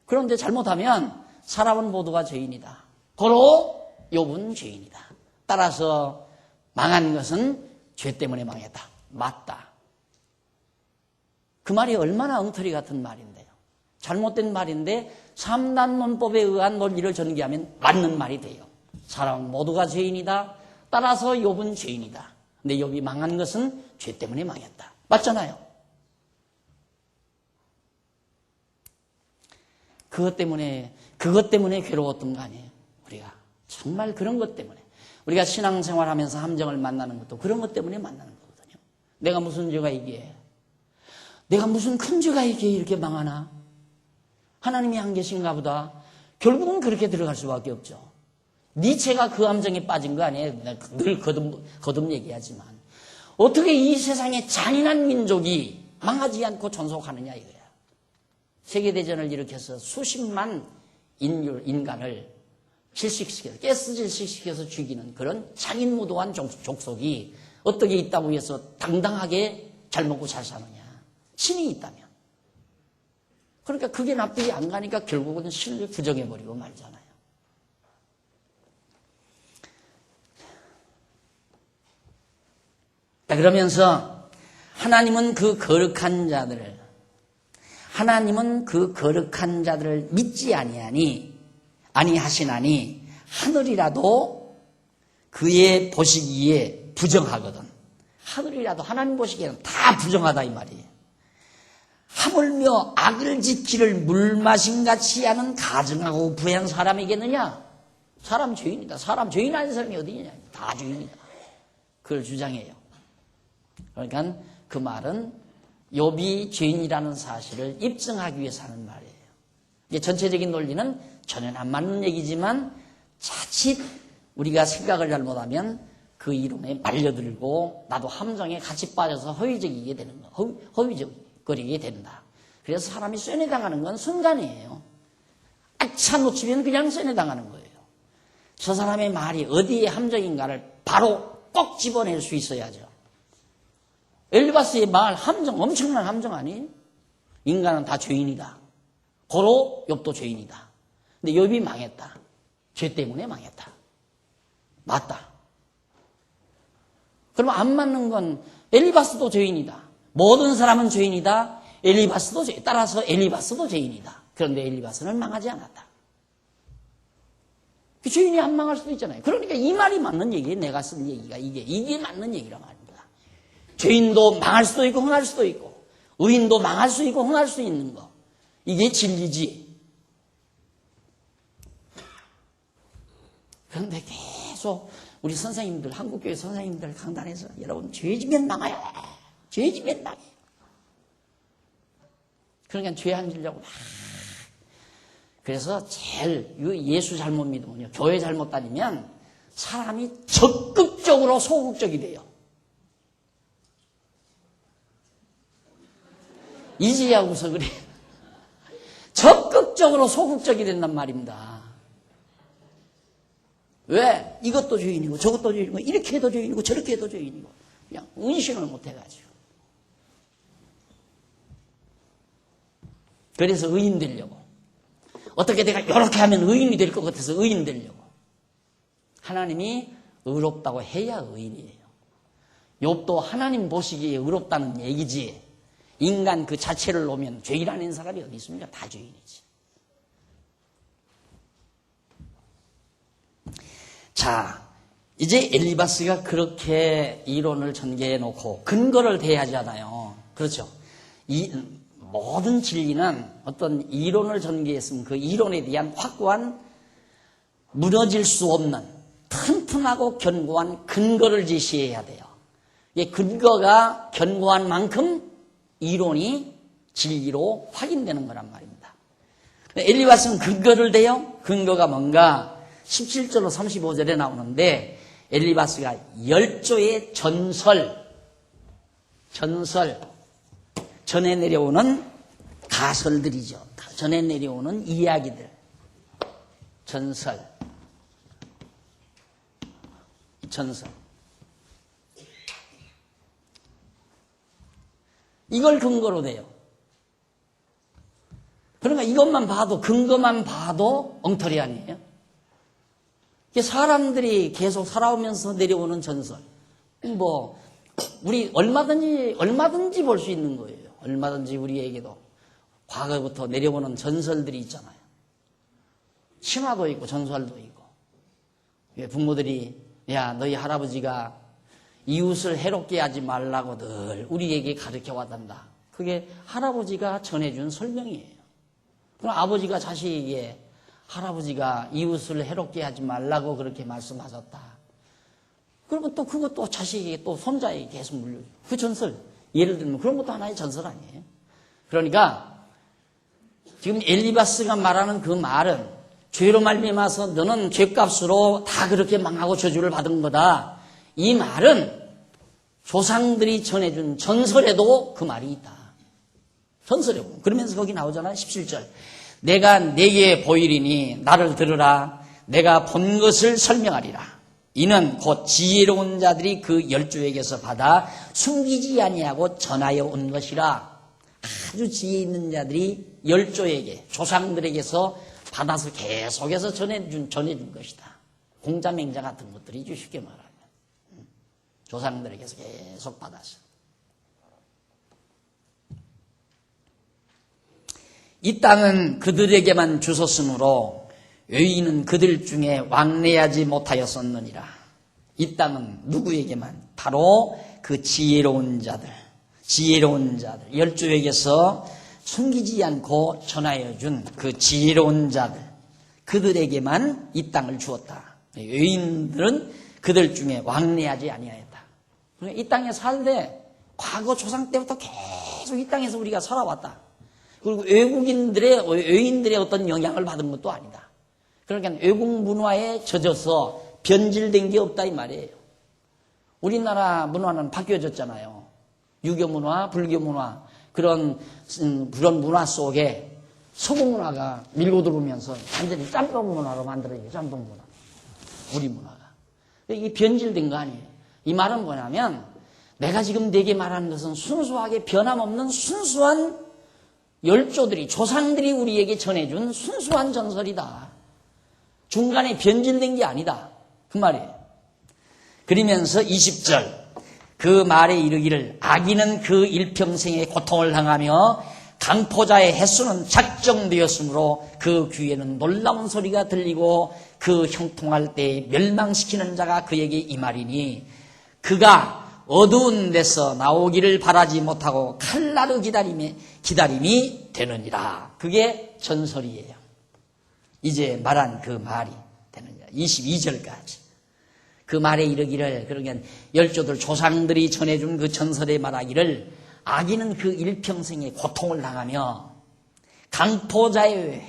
그런데 잘못하면 사람은 모두가 죄인이다. 고로 욥은 죄인이다. 따라서 망한 것은 죄 때문에 망했다. 맞다. 그 말이 얼마나 엉터리 같은 말인데요. 잘못된 말인데 3단 논법에 의한 논리를 전개하면 맞는 말이 돼요. 사람은 모두가 죄인이다. 따라서 욥은 죄인이다. 근데 욥이 망한 것은 죄 때문에 망했다. 맞잖아요. 그것 때문에 괴로웠던 거 아니에요. 우리가 정말 그런 것 때문에 우리가 신앙생활하면서 함정을 만나는 것도 그런 것 때문에 만나는 거거든요. 내가 무슨 죄가 이게 내가 무슨 큰 죄가 이게 이렇게 망하나? 하나님이 안 계신가 보다. 결국은 그렇게 들어갈 수밖에 없죠. 니체가 그 함정에 빠진 거 아니에요. 내가 늘 거듭 얘기하지만 어떻게 이 세상에 잔인한 민족이 망하지 않고 존속하느냐 이거야. 세계대전을 일으켜서 수십만 인간을 질식시켜서, 가스 질식시켜서 죽이는 그런 잔인무도한 족속이 어떻게 있다고 해서 당당하게 잘 먹고 잘 사느냐. 신이 있다면. 그러니까 그게 납득이 안 가니까 결국은 신을 부정해버리고 말잖아요. 그러면서 하나님은 그 거룩한 자들을 믿지 아니하시나니 하늘이라도 그의 보시기에 부정하거든. 하늘이라도 하나님 보시기에는 다 부정하다 이 말이에요. 하물며 악을 짓기를 물마심같이 하는 가증하고 부한 사람이겠느냐? 사람 죄인이다. 사람 죄인 아닌 사람이 어디 있냐? 다 죄인이다. 그걸 주장해요. 그러니까 그 말은 욥이 죄인이라는 사실을 입증하기 위해서 하는 말이에요. 이게 전체적인 논리는 전혀 안 맞는 얘기지만 자칫 우리가 생각을 잘못하면 그 이론에 말려들고 나도 함정에 같이 빠져서 허위적이게 되는 거, 허위적거리게 된다. 그래서 사람이 쇠뇌당하는 건 순간이에요. 아차 놓치면 그냥 쇠뇌당하는 거예요. 저 사람의 말이 어디에 함정인가를 바로 꼭 집어낼 수 있어야죠. 엘리바스의 말 함정, 엄청난 함정 아니에요? 인간은 다 죄인이다. 고로 욥도 죄인이다. 근데 욥이 망했다. 죄 때문에 망했다. 맞다. 그러면 안 맞는 건 엘리바스도 죄인이다. 모든 사람은 죄인이다. 엘리바스도 죄인. 따라서 엘리바스도 죄인이다. 그런데 엘리바스는 망하지 않았다. 그 죄인이 안 망할 수도 있잖아요. 그러니까 이 말이 맞는 얘기예요. 내가 쓴 얘기가 이게 맞는 얘기란 말입니다. 죄인도 망할 수도 있고 흥할 수도 있고 의인도 망할 수 있고 흥할 수 있는 거. 이게 진리지. 그런데 계속 우리 선생님들, 한국교회 선생님들 강단에서 여러분 죄지면 망해요. 죄지면 망해요. 그러니까 죄 안 지려고 막. 그래서 제일 예수 잘못 믿으면요. 교회 잘못 다니면 사람이 적극적으로 소극적이 돼요. 이지하고서 그래. 적극적으로 소극적이 된단 말입니다. 왜? 이것도 죄인이고 저것도 죄인이고 이렇게 해도 죄인이고 저렇게 해도 죄인이고 그냥 은신을 못해가지고. 그래서 의인 되려고. 어떻게 내가 이렇게 하면 의인이 될 것 같아서 의인 되려고. 하나님이 의롭다고 해야 의인이에요. 욥도 하나님 보시기에 의롭다는 얘기지. 인간 그 자체를 놓으면 죄인 아닌 사람이 어디 있습니까? 다 죄인이지. 자, 이제 엘리바스가 그렇게 이론을 전개해 놓고 근거를 대하잖아요. 그렇죠? 이 모든 진리는 어떤 이론을 전개했으면 그 이론에 대한 확고한 무너질 수 없는 튼튼하고 견고한 근거를 제시해야 돼요. 이 근거가 견고한 만큼 이론이 진리로 확인되는 거란 말입니다. 엘리바스는 근거를 대요. 근거가 뭔가 17절로 35절에 나오는데 엘리바스가 10조의 전에 내려오는 가설들이죠. 전에 내려오는 이야기들. 전설. 이걸 근거로 돼요. 그러니까 이것만 봐도, 근거만 봐도 엉터리 아니에요? 사람들이 계속 살아오면서 내려오는 전설. 우리 얼마든지 볼 수 있는 거예요. 얼마든지 우리에게도 과거부터 내려오는 전설들이 있잖아요. 신화도 있고 전설도 있고. 부모들이 야 너희 할아버지가 이웃을 해롭게 하지 말라고 늘 우리에게 가르쳐 왔단다. 그게 할아버지가 전해준 설명이에요. 그럼 아버지가 자식에게 할아버지가 이웃을 해롭게 하지 말라고 그렇게 말씀하셨다. 그러면 또 그것도 자식에게 또 손자에게 계속 물려줘요. 그 전설. 예를 들면 그런 것도 하나의 전설 아니에요. 그러니까 지금 엘리바스가 말하는 그 말은 죄로 말미암아서 너는 죄값으로 다 그렇게 망하고 저주를 받은 거다. 이 말은 조상들이 전해준 전설에도 그 말이 있다. 전설에 보면. 그러면서 거기 나오잖아요. 17절. 내가 네게 보이리니 나를 들으라. 내가 본 것을 설명하리라. 이는 곧 지혜로운 자들이 그 열조에게서 받아 숨기지 아니하고 전하여 온 것이라. 아주 지혜 있는 자들이 열조에게, 조상들에게서 받아서 계속해서 전해준 것이다. 공자맹자 같은 것들이죠, 쉽게 말하면. 조상들에게서 계속 받아서. 이 땅은 그들에게만 주셨으므로 의인은 그들 중에 왕래하지 못하였었느니라. 이 땅은 누구에게만? 바로 그 지혜로운 자들, 열조에게서 숨기지 않고 전하여 준 그 지혜로운 자들, 그들에게만 이 땅을 주었다. 의인들은 그들 중에 왕래하지 아니하였다. 그러니까 이 땅에 살되 과거 조상 때부터 계속 이 땅에서 우리가 살아왔다. 그리고 외인들의 어떤 영향을 받은 것도 아니다. 그러니까 외국 문화에 젖어서 변질된 게 없다 이 말이에요. 우리나라 문화는 바뀌어졌잖아요. 유교 문화, 불교 문화, 그런 문화 속에 서구 문화가 밀고 들어오면서 완전히 짬뽕 문화로 만들어진 거예요. 짬뽕 문화. 우리 문화가. 이게 변질된 거 아니에요. 이 말은 뭐냐면 내가 지금 내게 말하는 것은 순수하게 변함없는 순수한 열조들이, 조상들이 우리에게 전해준 순수한 전설이다. 중간에 변질된 게 아니다. 그 말이에요. 그러면서 20절 그 말에 이르기를 악인은 그 일평생의 고통을 당하며 강포자의 횟수는 작정되었으므로 그 귀에는 놀라운 소리가 들리고 그 형통할 때 멸망시키는 자가 그에게 임하리니 그가 어두운 데서 나오기를 바라지 못하고 칼날의 기다림이 되느니라. 그게 전설이에요. 이제 말한 그 말이 되느니라. 22절까지. 그 말에 이르기를, 그러니까 열조들 조상들이 전해준 그 전설에 말하기를 악인은 그 일평생의 고통을 당하며 강포자의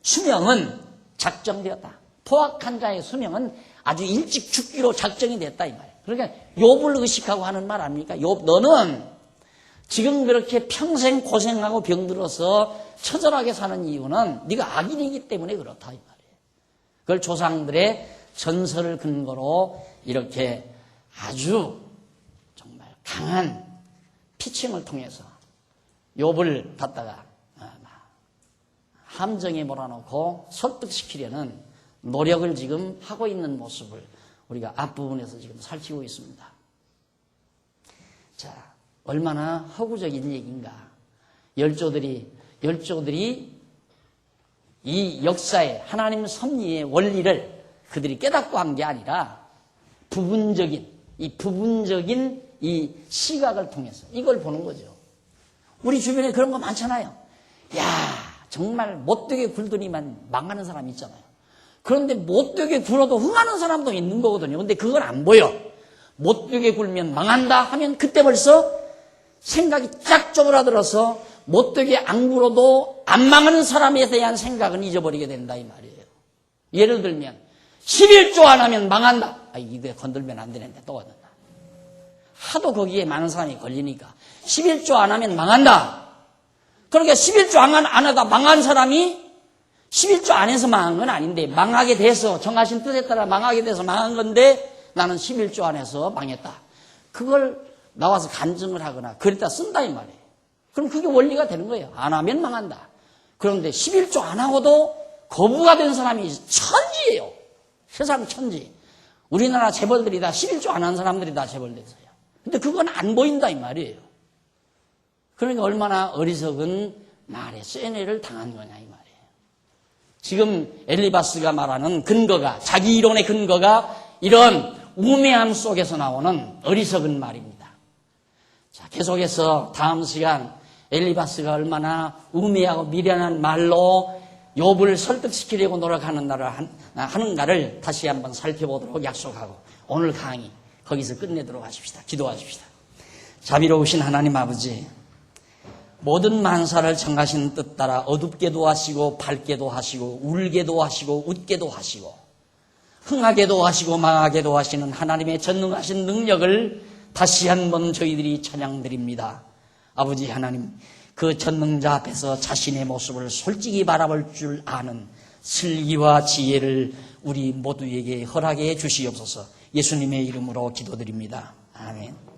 수명은 작정되었다. 포악한 자의 수명은 아주 일찍 죽기로 작정이 됐다 이 말이에요. 그러니까 욥을 의식하고 하는 말 아닙니까? 욥 너는 지금 그렇게 평생 고생하고 병들어서 처절하게 사는 이유는 네가 악인이기 때문에 그렇다 이 말이에요. 그걸 조상들의 전설을 근거로 이렇게 아주 정말 강한 피칭을 통해서 욥을 갖다가 함정에 몰아넣고 설득시키려는 노력을 지금 하고 있는 모습을 우리가 앞부분에서 지금 살피고 있습니다. 자, 얼마나 허구적인 얘기인가. 열조들이 이 역사의 하나님 섭리의 원리를 그들이 깨닫고 한 게 아니라 부분적인 이 시각을 통해서 이걸 보는 거죠. 우리 주변에 그런 거 많잖아요. 야, 정말 못되게 굴더니만 망하는 사람 있잖아요. 그런데 못되게 굴어도 흥하는 사람도 있는 거거든요. 근데 그건 안 보여. 못되게 굴면 망한다 하면 그때 벌써 생각이 쫙 쪼그라들어서 못되게 안 굴어도 안 망하는 사람에 대한 생각은 잊어버리게 된다 이 말이에요. 예를 들면 11조 안 하면 망한다. 이거 건들면 안 되는데 또 건든다. 하도 거기에 많은 사람이 걸리니까 11조 안 하면 망한다. 그러니까 11조 안 하다 망한 사람이 11조 안에서 망한 건 아닌데 망하게 돼서 정하신 뜻에 따라 망하게 돼서 망한 건데 나는 11조 안에서 망했다. 그걸 나와서 간증을 하거나 그랬다 쓴다 이 말이에요. 그럼 그게 원리가 되는 거예요. 안 하면 망한다. 그런데 11조 안 하고도 거부가 된 사람이 천지예요. 세상 천지. 우리나라 재벌들이 다 11조 안 한 사람들이 다 재벌됐어요. 근데 그건 안 보인다 이 말이에요. 그러니까 얼마나 어리석은 말에 쇠뇌를 당한 거냐 이 말이에요. 지금 엘리바스가 말하는 근거가, 자기 이론의 근거가 이런 우매함 속에서 나오는 어리석은 말입니다. 자, 계속해서 다음 시간 엘리바스가 얼마나 우매하고 미련한 말로 욥을 설득시키려고 노력하는가를 다시 한번 살펴보도록 약속하고 오늘 강의 거기서 끝내도록 하십시다. 기도하십시다. 자비로우신 하나님 아버지, 모든 만사를 정하신 뜻 따라 어둡게도 하시고 밝게도 하시고 울게도 하시고 웃게도 하시고 흥하게도 하시고 망하게도 하시는 하나님의 전능하신 능력을 다시 한번 저희들이 찬양드립니다. 아버지 하나님, 그 전능자 앞에서 자신의 모습을 솔직히 바라볼 줄 아는 슬기와 지혜를 우리 모두에게 허락해 주시옵소서. 예수님의 이름으로 기도드립니다. 아멘.